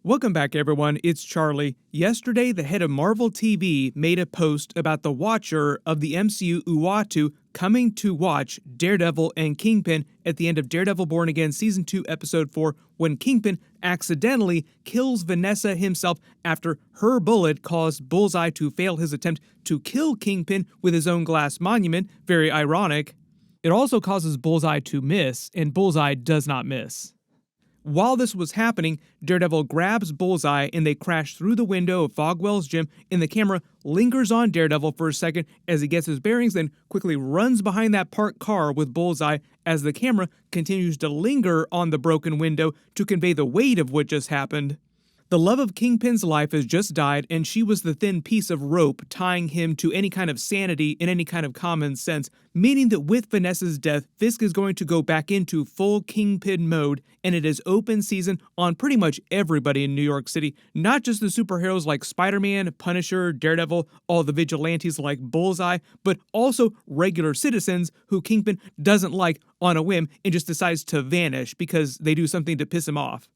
Welcome back, everyone. It's Charlie. Yesterday, the head of Marvel TV made a post about the Watcher of the MCU Uatu coming to watch Daredevil and Kingpin at the end of Daredevil Born Again Season 2, Episode 4, when Kingpin accidentally kills Vanessa himself after her bullet caused Bullseye to fail his attempt to kill Kingpin with his own glass monument. Very ironic. It also causes Bullseye to miss, and Bullseye does not miss. While this was happening, Daredevil grabs Bullseye and they crash through the window of Fogwell's gym, and the camera lingers on Daredevil for a second as he gets his bearings, then quickly runs behind that parked car with Bullseye as the camera continues to linger on the broken window to convey the weight of what just happened. The love of Kingpin's life has just died, and she was the thin piece of rope tying him to any kind of sanity and any kind of common sense, meaning that with Vanessa's death, Fisk is going to go back into full Kingpin mode, and it is open season on pretty much everybody in New York City, not just the superheroes like Spider-Man, Punisher, Daredevil, all the vigilantes like Bullseye, but also regular citizens who Kingpin doesn't like on a whim and just decides to vanish because they do something to piss him off.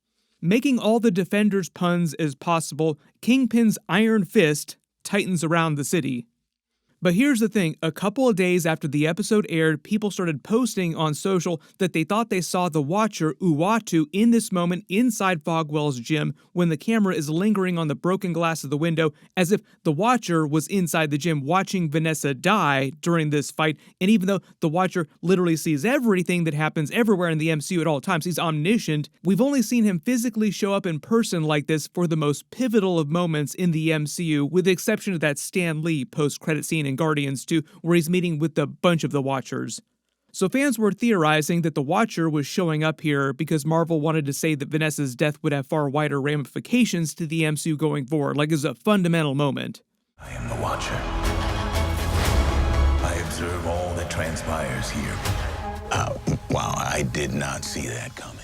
Making all the Defenders puns as possible, Kingpin's iron fist tightens around the city. But here's the thing, a couple of days after the episode aired, people started posting on social that they thought they saw the Watcher, Uatu, in this moment inside Fogwell's gym when the camera is lingering on the broken glass of the window, as if the Watcher was inside the gym watching Vanessa die during this fight. And even though the Watcher literally sees everything that happens everywhere in the MCU at all times, he's omniscient, we've only seen him physically show up in person like this for the most pivotal of moments in the MCU, with the exception of that Stan Lee post-credit scene in Guardians 2, where he's meeting with a bunch of the Watchers. So fans were theorizing that the Watcher was showing up here because Marvel wanted to say that Vanessa's death would have far wider ramifications to the MCU going forward, like it's a fundamental moment. I am the Watcher. I observe all that transpires here. Wow, I did not see that coming.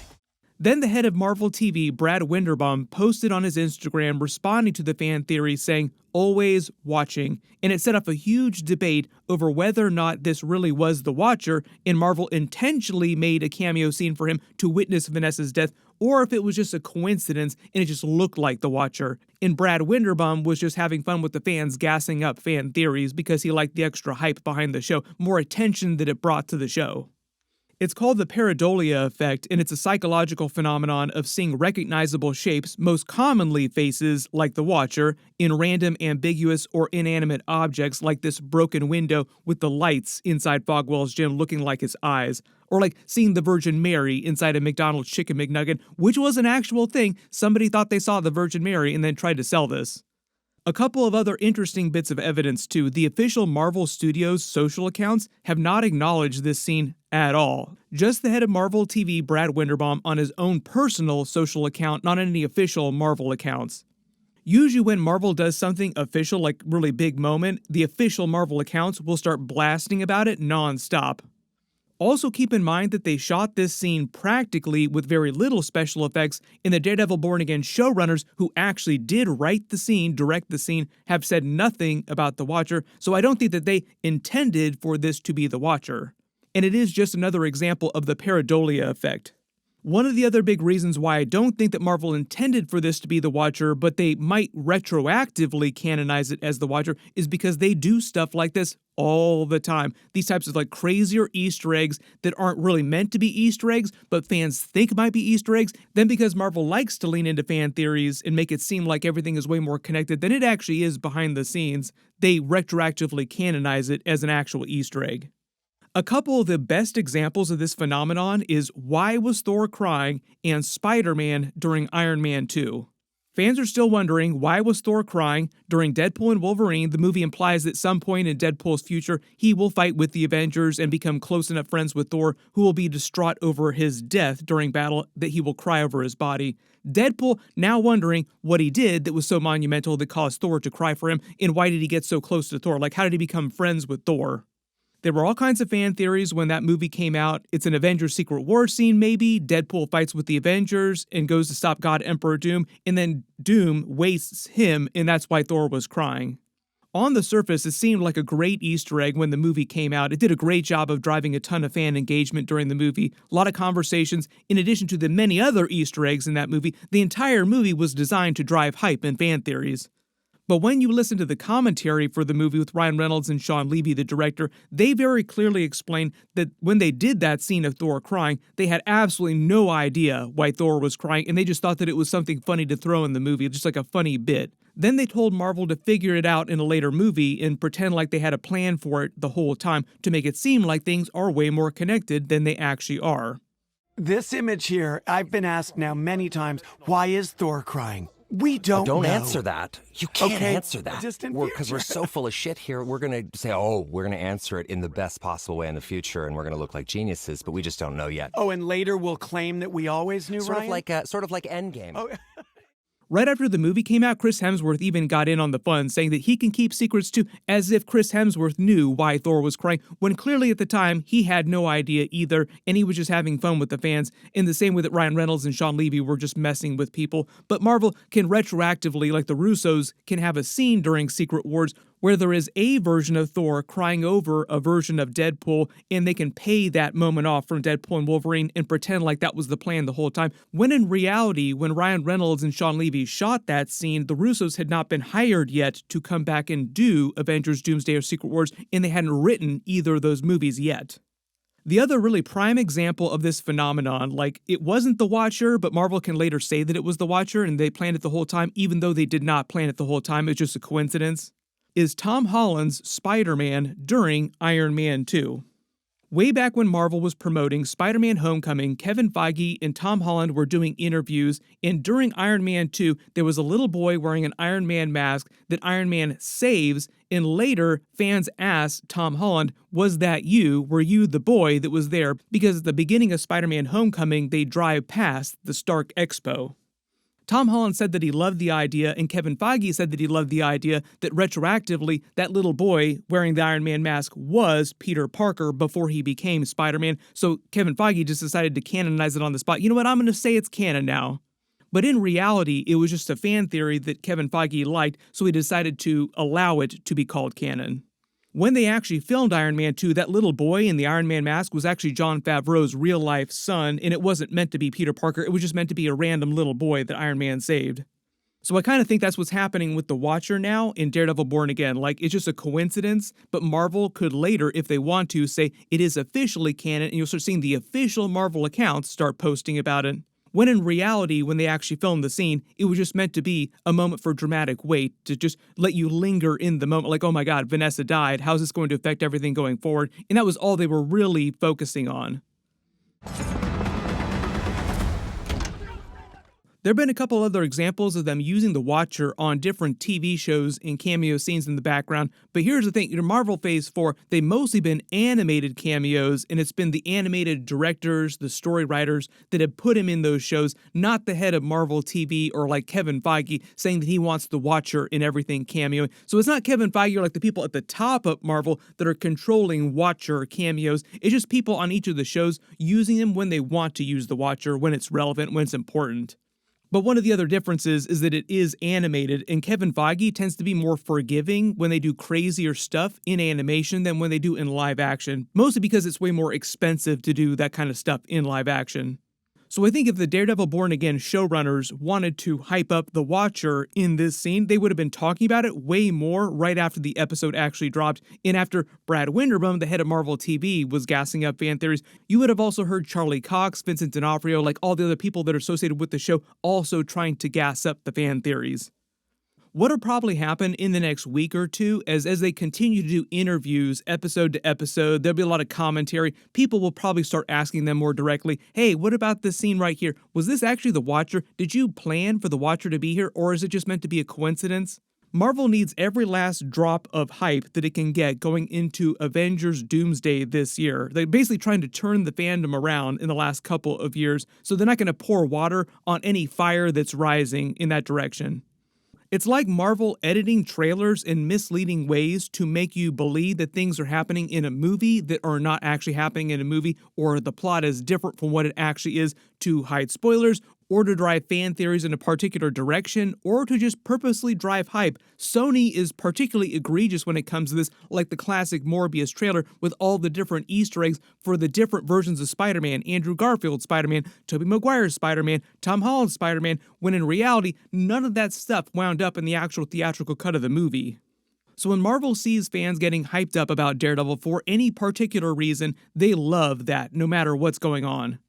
Then the head of Marvel TV, Brad Winderbaum, posted on his Instagram responding to the fan theory saying, "Always watching," and it set off a huge debate over whether or not this really was the Watcher and Marvel intentionally made a cameo scene for him to witness Vanessa's death, or if it was just a coincidence and it just looked like the Watcher. And Brad Winderbaum was just having fun with the fans gassing up fan theories because he liked the extra hype behind the show, more attention that it brought to the show. It's called the pareidolia effect, and it's a psychological phenomenon of seeing recognizable shapes, most commonly faces like the Watcher, in random, ambiguous, or inanimate objects like this broken window with the lights inside Fogwell's gym looking like his eyes, or like seeing the Virgin Mary inside a McDonald's Chicken McNugget, which was an actual thing. Somebody thought they saw the Virgin Mary and then tried to sell this. A couple of other interesting bits of evidence too. The official Marvel Studios social accounts have not acknowledged this scene at all. Just the head of Marvel TV, Brad Winderbaum, on his own personal social account, not any official Marvel accounts. Usually when Marvel does something official, like really big moment, the official Marvel accounts will start blasting about it non-stop. Also keep in mind that they shot this scene practically with very little special effects, and the Daredevil Born Again showrunners who actually did write the scene, direct the scene, have said nothing about the Watcher, so I don't think that they intended for this to be the Watcher. And it is just another example of the pareidolia effect. One of the other big reasons why I don't think that Marvel intended for this to be the Watcher, but they might retroactively canonize it as the Watcher, is because they do stuff like this all the time. These types of like crazier Easter eggs that aren't really meant to be Easter eggs, but fans think might be Easter eggs. Then because Marvel likes to lean into fan theories and make it seem like everything is way more connected than it actually is behind the scenes, they retroactively canonize it as an actual Easter egg. A couple of the best examples of this phenomenon is Why Was Thor Crying and Spider-Man during Iron Man 2. Fans are still wondering why was Thor crying. During Deadpool and Wolverine, the movie implies that at some point in Deadpool's future, he will fight with the Avengers and become close enough friends with Thor, who will be distraught over his death during battle that he will cry over his body. Deadpool now wondering what he did that was so monumental that caused Thor to cry for him, and why did he get so close to Thor? Like, how did he become friends with Thor? There were all kinds of fan theories when that movie came out. It's an Avengers Secret War scene maybe, Deadpool fights with the Avengers and goes to stop God Emperor Doom, and then Doom wastes him, and that's why Thor was crying. On the surface, it seemed like a great Easter egg when the movie came out. It did a great job of driving a ton of fan engagement during the movie. A lot of conversations. In addition to the many other Easter eggs in that movie, the entire movie was designed to drive hype and fan theories. But when you listen to the commentary for the movie with Ryan Reynolds and Sean Levy, the director, they very clearly explain that when they did that scene of Thor crying, they had absolutely no idea why Thor was crying, and they just thought that it was something funny to throw in the movie, just like a funny bit. Then they told Marvel to figure it out in a later movie and pretend like they had a plan for it the whole time to make it seem like things are way more connected than they actually are. This image here, I've been asked now many times, why is Thor crying? We don't know. Don't answer that. You can't answer that. Just in Because we're so full of shit here. We're going to say, we're going to answer it in the best possible way in the future, and we're going to look like geniuses, but we just don't know yet. Oh, and later we'll claim that we always knew, Sort Ryan? of like Endgame. Oh. Right after the movie came out, Chris Hemsworth even got in on the fun, saying that he can keep secrets too, as if Chris Hemsworth knew why Thor was crying, when clearly at the time he had no idea either, and he was just having fun with the fans, in the same way that Ryan Reynolds and Sean Levy were just messing with people. But Marvel can retroactively, like the Russos, can have a scene during Secret Wars where there is a version of Thor crying over a version of Deadpool, and they can pay that moment off from Deadpool and Wolverine and pretend like that was the plan the whole time, when in reality, when Ryan Reynolds and Sean Levy shot that scene, the Russos had not been hired yet to come back and do Avengers, Doomsday, or Secret Wars, and they hadn't written either of those movies yet. The other really prime example of this phenomenon, like it wasn't the Watcher, but Marvel can later say that it was the Watcher and they planned it the whole time, even though they did not plan it the whole time, it's just a coincidence, is Tom Holland's Spider-Man during Iron Man 2. Way back when Marvel was promoting Spider-Man Homecoming, Kevin Feige and Tom Holland were doing interviews, and during Iron Man 2, there was a little boy wearing an Iron Man mask that Iron Man saves, and later fans asked Tom Holland, was that you? Were you the boy that was there? Because at the beginning of Spider-Man Homecoming, they drive past the Stark Expo. Tom Holland said that he loved the idea, and Kevin Feige said that he loved the idea that retroactively, that little boy wearing the Iron Man mask was Peter Parker before he became Spider-Man, so Kevin Feige just decided to canonize it on the spot. You know what, I'm going to say it's canon now. But in reality, it was just a fan theory that Kevin Feige liked, so he decided to allow it to be called canon. When they actually filmed Iron Man 2, that little boy in the Iron Man mask was actually Jon Favreau's real-life son, and it wasn't meant to be Peter Parker, it was just meant to be a random little boy that Iron Man saved. So I kind of think that's what's happening with the Watcher now in Daredevil Born Again. Like, it's just a coincidence, but Marvel could later, if they want to, say it is officially canon, and you'll start seeing the official Marvel accounts start posting about it. When in reality, when they actually filmed the scene, it was just meant to be a moment for dramatic weight, to just let you linger in the moment, like, oh my god, Vanessa died, how's this going to affect everything going forward? And that was all they were really focusing on. There have been a couple other examples of them using the Watcher on different TV shows and cameo scenes in the background, but here's the thing, Marvel Phase 4, they've mostly been animated cameos, and it's been the animated directors, the story writers that have put him in those shows, not the head of Marvel TV or like Kevin Feige saying that he wants the Watcher in everything cameoing. So it's not Kevin Feige or like the people at the top of Marvel that are controlling Watcher cameos, it's just people on each of the shows using him when they want to use the Watcher, when it's relevant, when it's important. But one of the other differences is that it is animated, and Kevin Feige tends to be more forgiving when they do crazier stuff in animation than when they do in live action, mostly because it's way more expensive to do that kind of stuff in live action. So I think if the Daredevil Born Again showrunners wanted to hype up the Watcher in this scene, they would have been talking about it way more right after the episode actually dropped. And after Brad Winderbaum, the head of Marvel TV, was gassing up fan theories, you would have also heard Charlie Cox, Vincent D'Onofrio, like all the other people that are associated with the show, also trying to gas up the fan theories. What'll probably happen in the next week or two is as they continue to do interviews episode to episode, there'll be a lot of commentary. People will probably start asking them more directly, hey, what about this scene right here? Was this actually the Watcher? Did you plan for the Watcher to be here, or is it just meant to be a coincidence? Marvel needs every last drop of hype that it can get going into Avengers Doomsday this year. They're basically trying to turn the fandom around in the last couple of years, so they're not going to pour water on any fire that's rising in that direction. It's like Marvel editing trailers in misleading ways to make you believe that things are happening in a movie that are not actually happening in a movie, or the plot is different from what it actually is to hide spoilers, or to drive fan theories in a particular direction, or to just purposely drive hype. Sony is particularly egregious when it comes to this, like the classic Morbius trailer with all the different Easter eggs for the different versions of Spider-Man, Andrew Garfield's Spider-Man, Tobey Maguire's Spider-Man, Tom Holland's Spider-Man, when in reality, none of that stuff wound up in the actual theatrical cut of the movie. So when Marvel sees fans getting hyped up about Daredevil for any particular reason, they love that, no matter what's going on.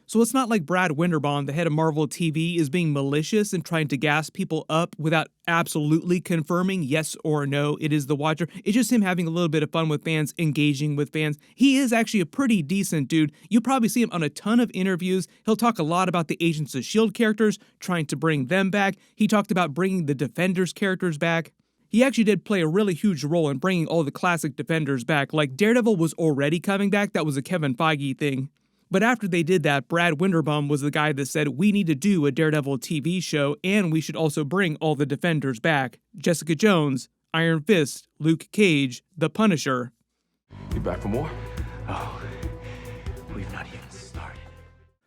So it's not like Brad Winderbaum, the head of Marvel TV, is being malicious and trying to gas people up without absolutely confirming yes or no it is the Watcher. It's just him having a little bit of fun with fans, engaging with fans. He is actually a pretty decent dude. You'll probably see him on a ton of interviews. He'll talk a lot about the Agents of S.H.I.E.L.D. characters, trying to bring them back. He talked about bringing the Defenders characters back. He actually did play a really huge role in bringing all the classic Defenders back. Like, Daredevil was already coming back. That was a Kevin Feige thing. But after they did that, Brad Winderbaum was the guy that said, we need to do a Daredevil TV show, and we should also bring all the Defenders back. Jessica Jones, Iron Fist, Luke Cage, The Punisher. You back for more? Oh, we've not even started.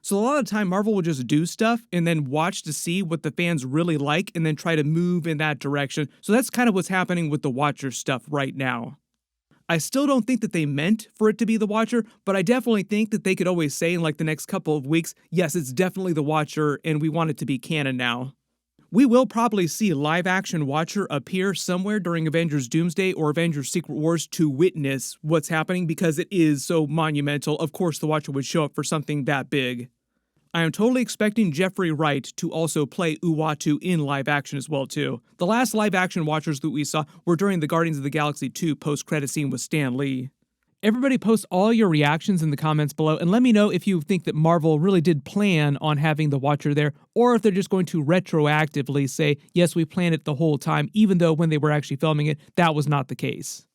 So a lot of the time, Marvel will just do stuff and then watch to see what the fans really like and then try to move in that direction. So that's kind of what's happening with the Watcher stuff right now. I still don't think that they meant for it to be the Watcher, but I definitely think that they could always say in like the next couple of weeks, yes, it's definitely the Watcher and we want it to be canon now. We will probably see live-action Watcher appear somewhere during Avengers Doomsday or Avengers Secret Wars to witness what's happening because it is so monumental. Of course, the Watcher would show up for something that big. I am totally expecting Jeffrey Wright to also play Uatu in live action as well too. The last live action Watchers that we saw were during the Guardians of the Galaxy 2 post-credit scene with Stan Lee. Everybody post all your reactions in the comments below and let me know if you think that Marvel really did plan on having the Watcher there or if they're just going to retroactively say, yes, we planned it the whole time, even though when they were actually filming it, that was not the case.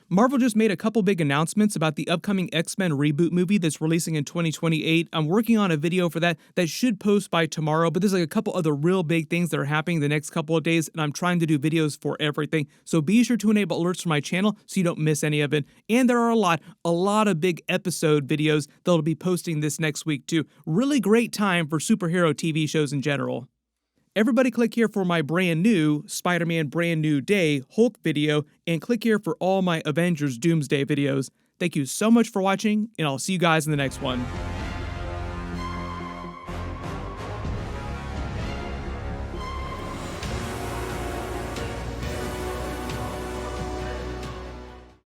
Marvel just made a couple big announcements about the upcoming X-Men reboot movie that's releasing in 2028. I'm working on a video for that should post by tomorrow, but there's like a couple other real big things that are happening the next couple of days, and I'm trying to do videos for everything. So be sure to enable alerts for my channel so you don't miss any of it. And there are a lot of big episode videos that'll be posting this next week too. Really great time for superhero TV shows in general. Everybody click here for my brand new Spider-Man Brand New Day Hulk video, and click here for all my Avengers Doomsday videos. Thank you so much for watching, and I'll see you guys in the next one.